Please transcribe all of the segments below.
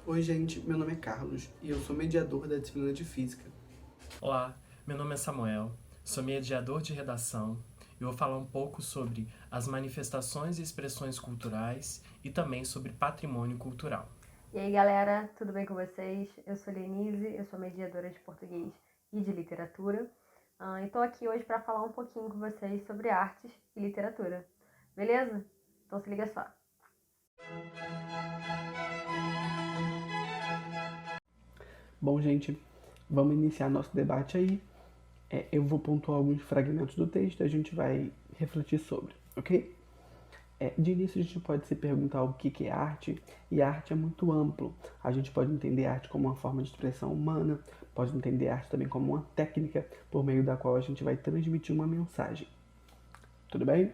Oi, gente, meu nome é Carlos e eu sou mediador da disciplina de Física. Olá, meu nome é Samuel, sou mediador de redação e vou falar um pouco sobre as manifestações e expressões culturais e também sobre patrimônio cultural. E aí, galera, tudo bem com vocês? Eu sou Lenise, eu sou mediadora de português e de literatura. E estou aqui hoje para falar um pouquinho com vocês sobre artes e literatura. Beleza? Então se liga só. Bom, gente, vamos iniciar nosso debate aí. Eu vou pontuar alguns fragmentos do texto e a gente vai refletir sobre, ok? De início, a gente pode se perguntar o que é arte, e a arte é muito amplo. A gente pode entender a arte como uma forma de expressão humana, pode entender a arte também como uma técnica por meio da qual a gente vai transmitir uma mensagem. Tudo bem?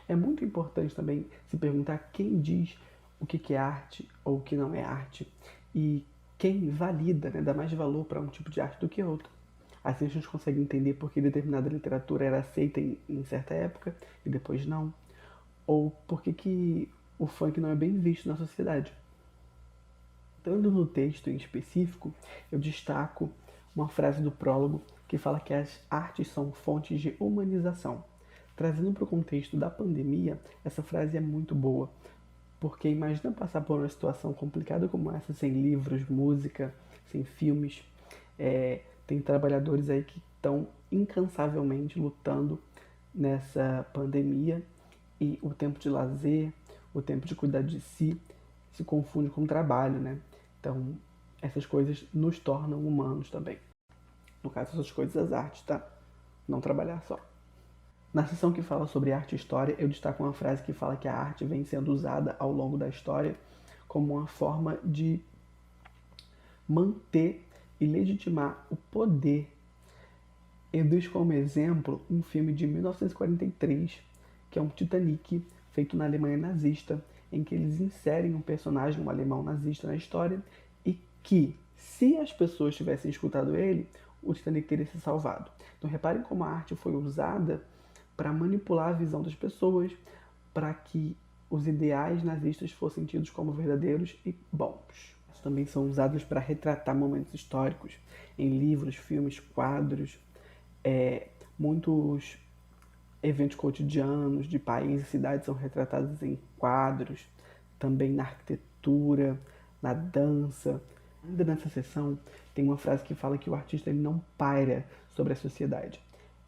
É muito importante também se perguntar quem diz o que é arte ou o que não é arte e quem valida, né, dá mais valor para um tipo de arte do que outro. Assim a gente consegue entender por que determinada literatura era aceita em certa época e depois não. Ou por que o funk não é bem visto na sociedade. Entrando no texto em específico, eu destaco uma frase do prólogo que fala que as artes são fontes de humanização. Trazendo para o contexto da pandemia, essa frase é muito boa, porque imagina passar por uma situação complicada como essa, sem livros, música, sem filmes. Tem trabalhadores aí que estão incansavelmente lutando nessa pandemia e o tempo de lazer, o tempo de cuidar de si, se confunde com o trabalho, né? Então, essas coisas nos tornam humanos também. No caso, essas coisas, as artes, tá? Não trabalhar só. Na seção que fala sobre arte e história, eu destaco uma frase que fala que a arte vem sendo usada ao longo da história como uma forma de manter e legitimar o poder. Eu deixo como exemplo um filme de 1943, que é um Titanic, feito na Alemanha nazista, em que eles inserem um personagem, um alemão nazista na história, e que, se as pessoas tivessem escutado ele, o Titanic teria se salvado. Então reparem como a arte foi usada para manipular a visão das pessoas, para que os ideais nazistas fossem tidos como verdadeiros e bons. Elas também são usadas para retratar momentos históricos em livros, filmes, quadros, muitos eventos cotidianos de países e cidades são retratados em quadros, também na arquitetura, na dança. Ainda nessa sessão, tem uma frase que fala que o artista ele não paira sobre a sociedade.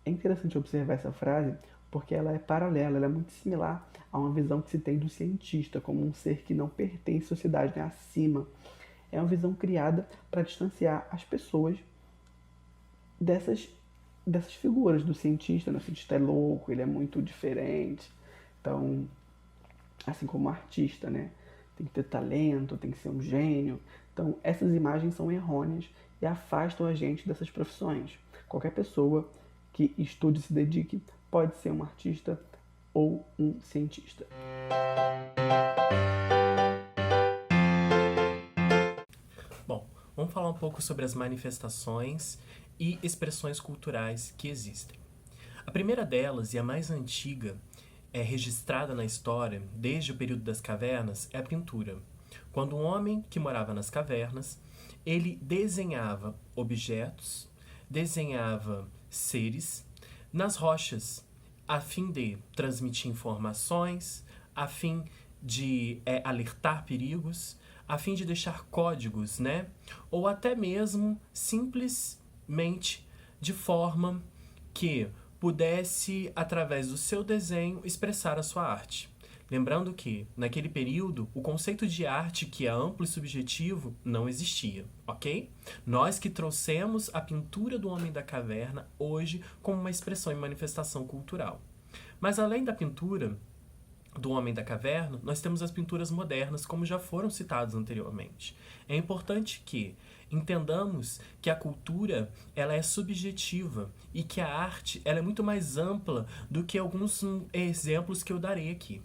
É interessante observar essa frase porque ela é paralela, ela é muito similar a uma visão que se tem do cientista como um ser que não pertence à sociedade, né, acima. É uma visão criada para distanciar as pessoas dessas, dessas figuras do cientista, né? O cientista é louco, ele é muito diferente. Então, assim como o artista, né? Tem que ter talento, tem que ser um gênio. Então, essas imagens são errôneas e afastam a gente dessas profissões. Qualquer pessoa que estude e se dedique pode ser um artista ou um cientista. Bom, vamos falar um pouco sobre as manifestações e expressões culturais que existem. A primeira delas, e a mais antiga, registrada na história, desde o período das cavernas, é a pintura. Quando um homem que morava nas cavernas, ele desenhava objetos, desenhava seres nas rochas, a fim de transmitir informações, a fim de alertar perigos, a fim de deixar códigos, né? Ou até mesmo simplesmente de forma que pudesse, através do seu desenho, expressar a sua arte. Lembrando que, naquele período, o conceito de arte, que é amplo e subjetivo, não existia, ok? Nós que trouxemos a pintura do Homem da Caverna hoje como uma expressão e manifestação cultural. Mas além da pintura do Homem da Caverna, nós temos as pinturas modernas, como já foram citados anteriormente. É importante que entendamos que a cultura ela é subjetiva e que a arte ela é muito mais ampla do que alguns exemplos que eu darei aqui.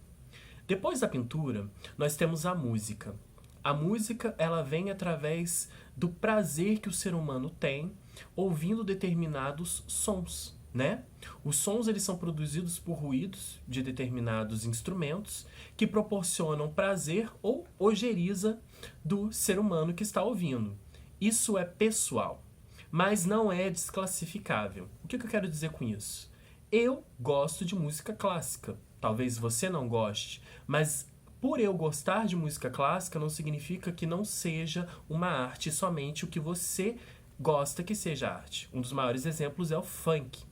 Depois da pintura, nós temos a música. A música ela vem através do prazer que o ser humano tem ouvindo determinados sons. né? Os sons eles são produzidos por ruídos de determinados instrumentos que proporcionam prazer ou ojeriza do ser humano que está ouvindo. Isso é pessoal, mas não é desclassificável. O que eu quero dizer com isso? Eu gosto de música clássica. Talvez você não goste, mas por eu gostar de música clássica não significa que não seja uma arte somente o que você gosta que seja arte. Um dos maiores exemplos é o funk.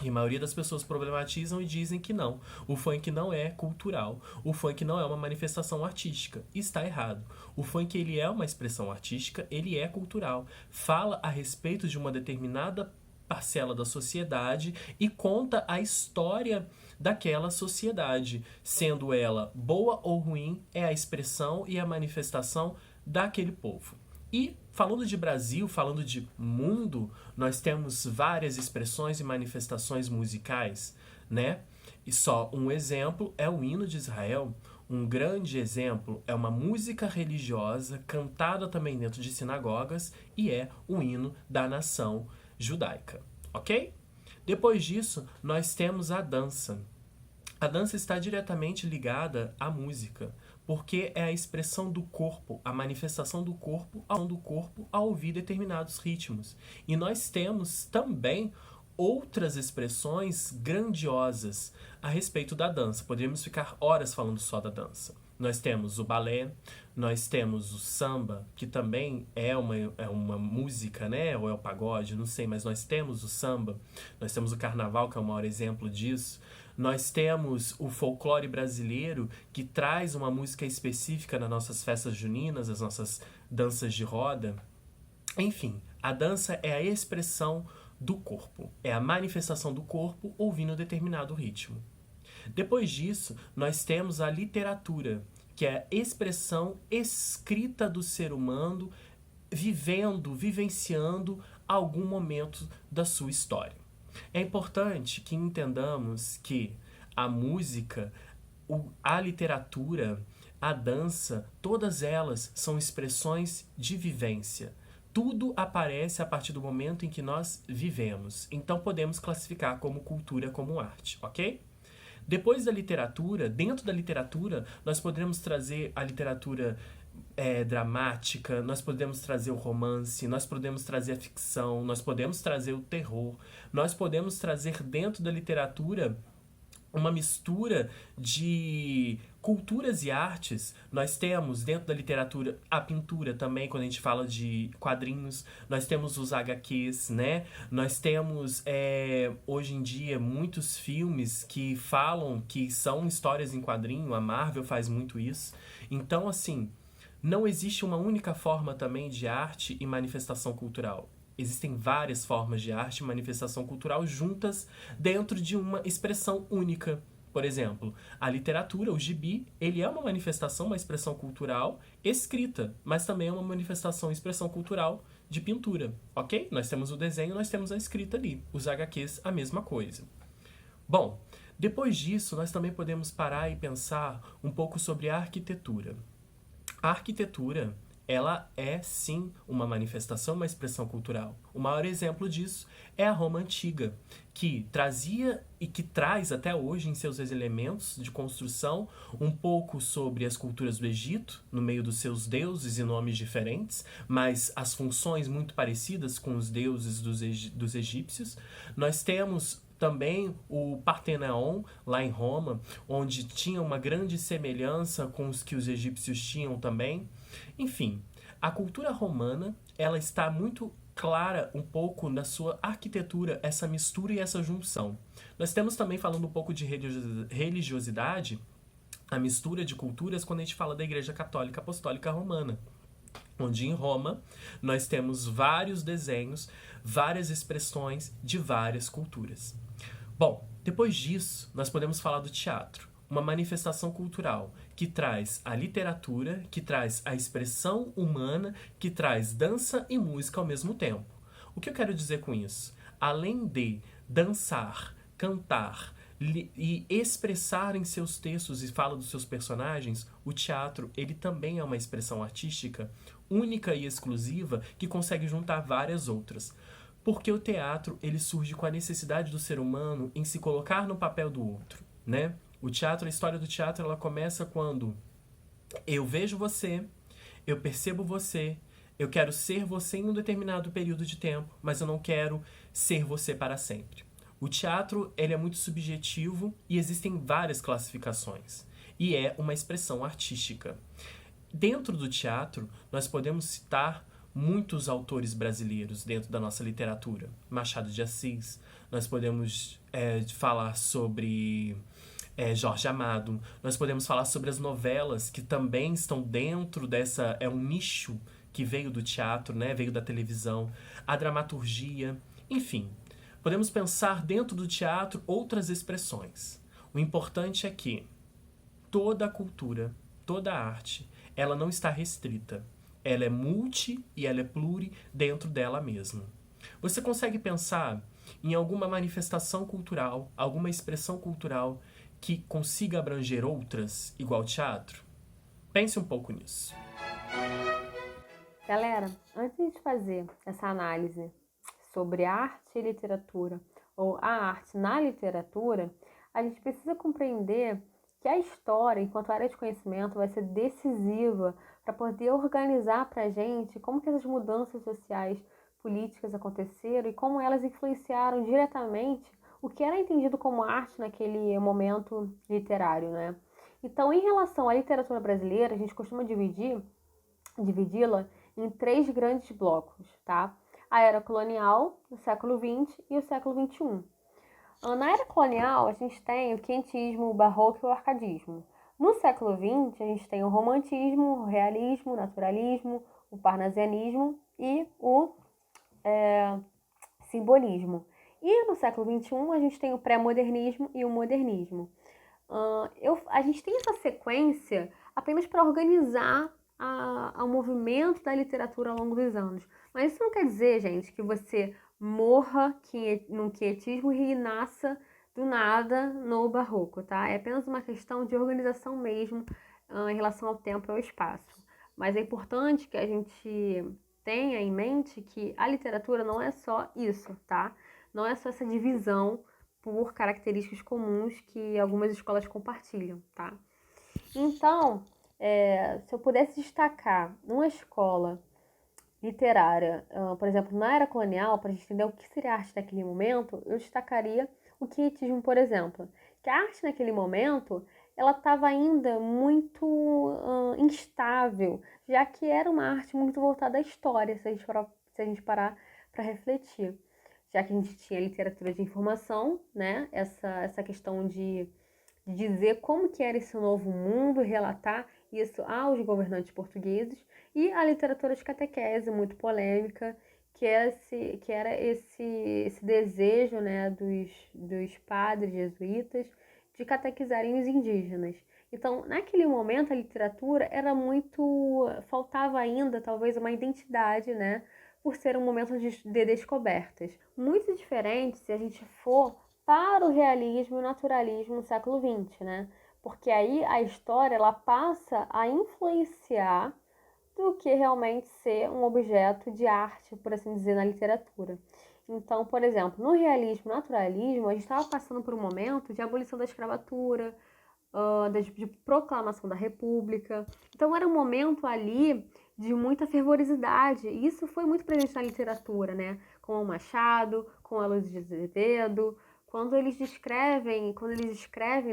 E a maioria das pessoas problematizam e dizem que não. O funk não é cultural. O funk não é uma manifestação artística. Está errado. O funk ele é uma expressão artística, ele é cultural. Fala a respeito de uma determinada parcela da sociedade e conta a história daquela sociedade. Sendo ela boa ou ruim, é a expressão e a manifestação daquele povo. E falando de Brasil, falando de mundo, nós temos várias expressões e manifestações musicais, né? E só um exemplo é o hino de Israel. Um grande exemplo é uma música religiosa cantada também dentro de sinagogas e é o hino da nação judaica, ok? Depois disso, nós temos a dança. A dança está diretamente ligada à música, porque é a expressão do corpo, a manifestação do corpo ao ouvir determinados ritmos. E nós temos também outras expressões grandiosas a respeito da dança. Poderíamos ficar horas falando só da dança. Nós temos o balé, nós temos o samba, que também é uma música, né? Ou é o pagode, não sei, mas nós temos o samba. Nós temos o carnaval, que é o maior exemplo disso. Nós temos o folclore brasileiro, que traz uma música específica nas nossas festas juninas, as nossas danças de roda. Enfim, a dança é a expressão do corpo, é a manifestação do corpo ouvindo um determinado ritmo. Depois disso, nós temos a literatura, que é a expressão escrita do ser humano vivenciando algum momento da sua história. É importante que entendamos que a música, a literatura, a dança, todas elas são expressões de vivência. Tudo aparece a partir do momento em que nós vivemos. Então podemos classificar como cultura, como arte, ok? Depois da literatura, dentro da literatura, nós podemos trazer a literatura dramática, nós podemos trazer o romance, nós podemos trazer a ficção, nós podemos trazer o terror, nós podemos trazer dentro da literatura uma mistura de culturas e artes. Nós temos dentro da literatura a pintura também, quando a gente fala de quadrinhos, nós temos os HQs, né? Nós temos hoje em dia muitos filmes que falam que são histórias em quadrinho, a Marvel faz muito isso. Então, assim, não existe uma única forma também de arte e manifestação cultural. Existem várias formas de arte e manifestação cultural juntas dentro de uma expressão única. Por exemplo, a literatura, o gibi, ele é uma manifestação, uma expressão cultural escrita, mas também é uma manifestação, expressão cultural de pintura, ok? Nós temos o desenho, nós temos a escrita ali. Os HQs, a mesma coisa. Bom, depois disso, nós também podemos parar e pensar um pouco sobre a arquitetura. A arquitetura, ela é sim uma manifestação, uma expressão cultural. O maior exemplo disso é a Roma Antiga, que trazia e que traz até hoje em seus elementos de construção um pouco sobre as culturas do Egito, no meio dos seus deuses e nomes diferentes, mas as funções muito parecidas com os deuses dos egípcios. Nós temos também o Partenon, lá em Roma, onde tinha uma grande semelhança com os que os egípcios tinham também. Enfim, a cultura romana, ela está muito clara um pouco na sua arquitetura, essa mistura e essa junção. Nós temos também, falando um pouco de religiosidade, a mistura de culturas quando a gente fala da Igreja Católica Apostólica Romana, onde em Roma nós temos vários desenhos, várias expressões de várias culturas. Bom, depois disso, nós podemos falar do teatro, uma manifestação cultural que traz a literatura, que traz a expressão humana, que traz dança e música ao mesmo tempo. O que eu quero dizer com isso? Além de dançar, cantar e expressar em seus textos e fala dos seus personagens, o teatro ele também é uma expressão artística única e exclusiva que consegue juntar várias outras. Porque o teatro, ele surge com a necessidade do ser humano em se colocar no papel do outro, né? O teatro, a história do teatro, ela começa quando eu vejo você, eu percebo você, eu quero ser você em um determinado período de tempo, mas eu não quero ser você para sempre. O teatro, ele é muito subjetivo e existem várias classificações. E é uma expressão artística. Dentro do teatro, nós podemos citar muitos autores brasileiros dentro da nossa literatura. Machado de Assis, nós podemos falar sobre Jorge Amado, nós podemos falar sobre as novelas que também estão dentro dessa... É um nicho que veio do teatro, né? Veio da televisão, a dramaturgia, enfim. Podemos pensar dentro do teatro outras expressões. O importante é que toda a cultura, toda a arte, ela não está restrita. Ela é multi e ela é pluri dentro dela mesma. Você consegue pensar em alguma manifestação cultural, alguma expressão cultural que consiga abranger outras, igual teatro? Pense um pouco nisso. Galera, antes de fazer essa análise sobre arte e literatura, ou a arte na literatura, a gente precisa compreender que a história, enquanto área de conhecimento, vai ser decisiva para poder organizar para a gente como que essas mudanças sociais, políticas aconteceram e como elas influenciaram diretamente o que era entendido como arte naquele momento literário, né? Então, em relação à literatura brasileira, a gente costuma dividi-la em 3 grandes blocos, tá? A era colonial, o século XX e o século XXI. Na era colonial, a gente tem o quentismo, o barroco e o arcadismo. No século XX, a gente tem o romantismo, o realismo, o naturalismo, o parnasianismo e o simbolismo. E no século XXI, a gente tem o pré-modernismo e o modernismo. A gente tem essa sequência apenas para organizar o movimento da literatura ao longo dos anos. Mas isso não quer dizer, gente, que você morra no quietismo e nasça do nada no barroco, tá? É apenas uma questão de organização mesmo em relação ao tempo e ao espaço. Mas é importante que a gente tenha em mente que a literatura não é só isso, tá? Não é só essa divisão por características comuns que algumas escolas compartilham, tá? Então, se eu pudesse destacar uma escola literária, por exemplo, na era colonial, para a gente entender o que seria arte naquele momento, eu destacaria o quietismo, por exemplo. Que a arte naquele momento, ela estava ainda muito instável, já que era uma arte muito voltada à história, se a gente parar para refletir. Já que a gente tinha literatura de informação, né? Essa questão de dizer como que era esse novo mundo, relatar isso aos governantes portugueses, e a literatura de catequese, muito polêmica, que era esse desejo, né, dos padres jesuítas de catequizarem os indígenas. Então, naquele momento, a literatura era muito... faltava ainda, talvez, uma identidade, né, por ser um momento de descobertas. Muito diferente se a gente for para o realismo e o naturalismo no século XX, né? Porque aí a história ela passa a influenciar do que realmente ser um objeto de arte, por assim dizer, na literatura. Então, por exemplo, no realismo e naturalismo, a gente estava passando por um momento de abolição da escravatura, de proclamação da República. Então, era um momento ali de muita fervorosidade. E isso foi muito presente na literatura, né? Com o Machado, com a Luz de Azevedo, quando eles escrevem,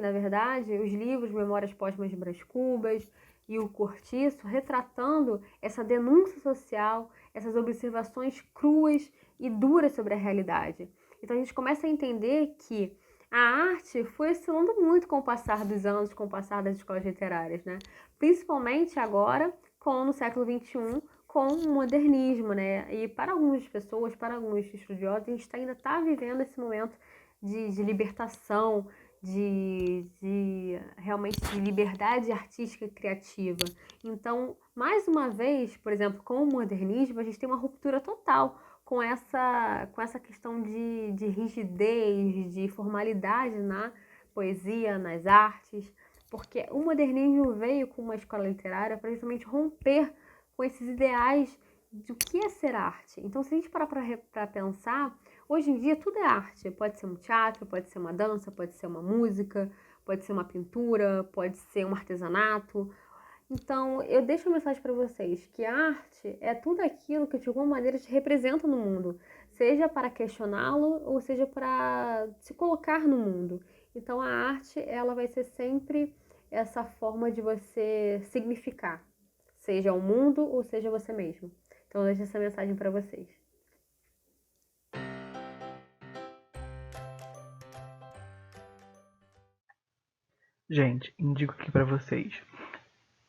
na verdade, os livros Memórias Póstumas de Brás Cubas e O Cortiço, retratando essa denúncia social, essas observações cruas e duras sobre a realidade. Então a gente começa a entender que a arte foi oscilando muito com o passar dos anos, com o passar das escolas literárias, né? Principalmente agora, no século XXI, com o modernismo, né? E para algumas pessoas, para alguns estudiosos, a gente ainda está vivendo esse momento de libertação, realmente de liberdade artística e criativa. Então, mais uma vez, por exemplo, com o modernismo, a gente tem uma ruptura total com essa questão de rigidez, de formalidade na poesia, nas artes, porque o modernismo veio com uma escola literária para justamente romper com esses ideais do que é ser arte. Então, se a gente parar para pensar, hoje em dia tudo é arte. Pode ser um teatro, pode ser uma dança, pode ser uma música, pode ser uma pintura, pode ser um artesanato. Então, eu deixo uma mensagem para vocês, que a arte é tudo aquilo que de alguma maneira te representa no mundo, seja para questioná-lo ou seja para se colocar no mundo. Então, a arte, ela vai ser sempre essa forma de você significar, seja o mundo ou seja você mesmo. Então, eu deixo essa mensagem para vocês. Gente, indico aqui pra vocês.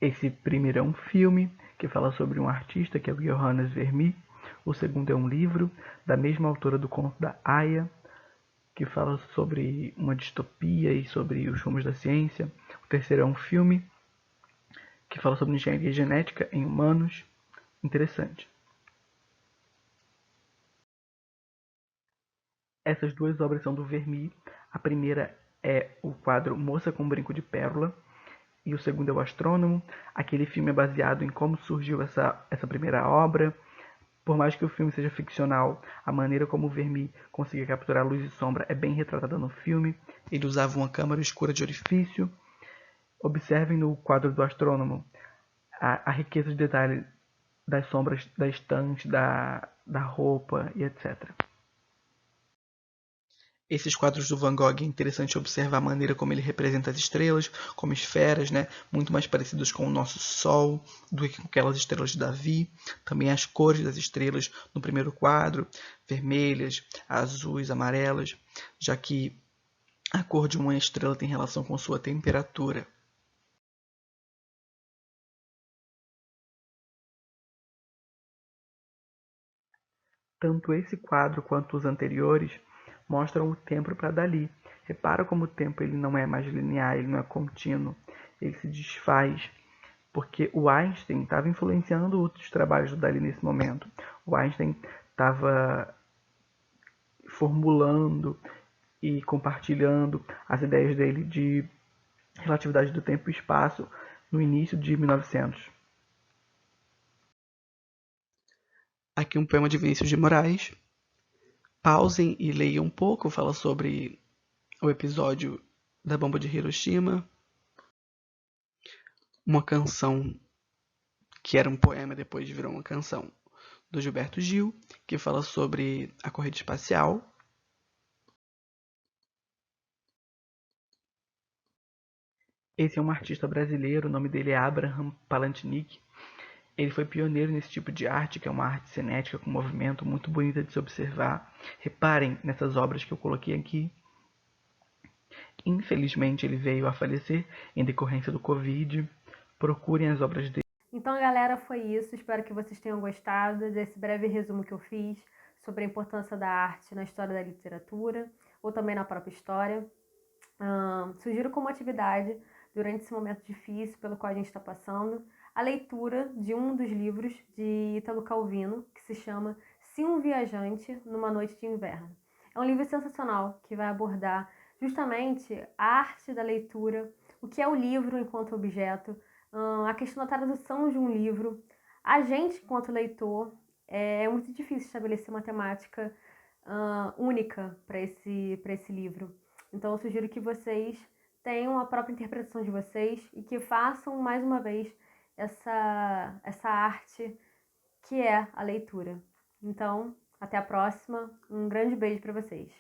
Esse primeiro é um filme que fala sobre um artista, que é o Johannes Vermeer. O segundo é um livro da mesma autora do conto da Aya, que fala sobre uma distopia e sobre os rumos da ciência. O terceiro é um filme que fala sobre engenharia genética em humanos. Interessante. Essas duas obras são do Vermeer. A primeira é o quadro Moça com Brinco de Pérola, e o segundo é o Astrônomo. Aquele filme é baseado em como surgiu essa primeira obra. Por mais que o filme seja ficcional, a maneira como o Vermeer conseguia capturar luz e sombra é bem retratada no filme. Ele usava uma câmera escura de orifício. Observem no quadro do Astrônomo a riqueza de detalhe das sombras da estante, da roupa e etc. Esses quadros do Van Gogh é interessante observar a maneira como ele representa as estrelas, como esferas, né? Muito mais parecidas com o nosso Sol do que com aquelas estrelas de Davi. Também as cores das estrelas no primeiro quadro, vermelhas, azuis, amarelas, já que a cor de uma estrela tem relação com sua temperatura. Tanto esse quadro quanto os anteriores mostram o tempo para Dalí. Repara como o tempo ele não é mais linear, ele não é contínuo, ele se desfaz, porque o Einstein estava influenciando outros trabalhos do Dalí nesse momento. O Einstein estava formulando e compartilhando as ideias dele de relatividade do tempo e espaço no início de 1900. Aqui um poema de Vinícius de Moraes. Pausem e leiam um pouco, fala sobre o episódio da bomba de Hiroshima. Uma canção que era um poema depois virou uma canção do Gilberto Gil, que fala sobre a corrida espacial. Esse é um artista brasileiro, o nome dele é Abraham Palantinic. Ele foi pioneiro nesse tipo de arte, que é uma arte cinética com movimento muito bonita de se observar. Reparem nessas obras que eu coloquei aqui. Infelizmente, ele veio a falecer em decorrência do Covid. Procurem as obras dele. Então, galera, foi isso. Espero que vocês tenham gostado desse breve resumo que eu fiz sobre a importância da arte na história da literatura ou também na própria história. Sugiro como atividade, durante esse momento difícil pelo qual a gente está passando, a leitura de um dos livros de Italo Calvino, que se chama Se um Viajante numa Noite de Inverno. É um livro sensacional que vai abordar justamente a arte da leitura, o que é o livro enquanto objeto, a questão da tradução de um livro. A gente, enquanto leitor, é muito difícil estabelecer uma temática única para esse livro. Então, eu sugiro que vocês tenham a própria interpretação de vocês e que façam, mais uma vez, essa arte que é a leitura. Então, até a próxima. Um grande beijo para vocês.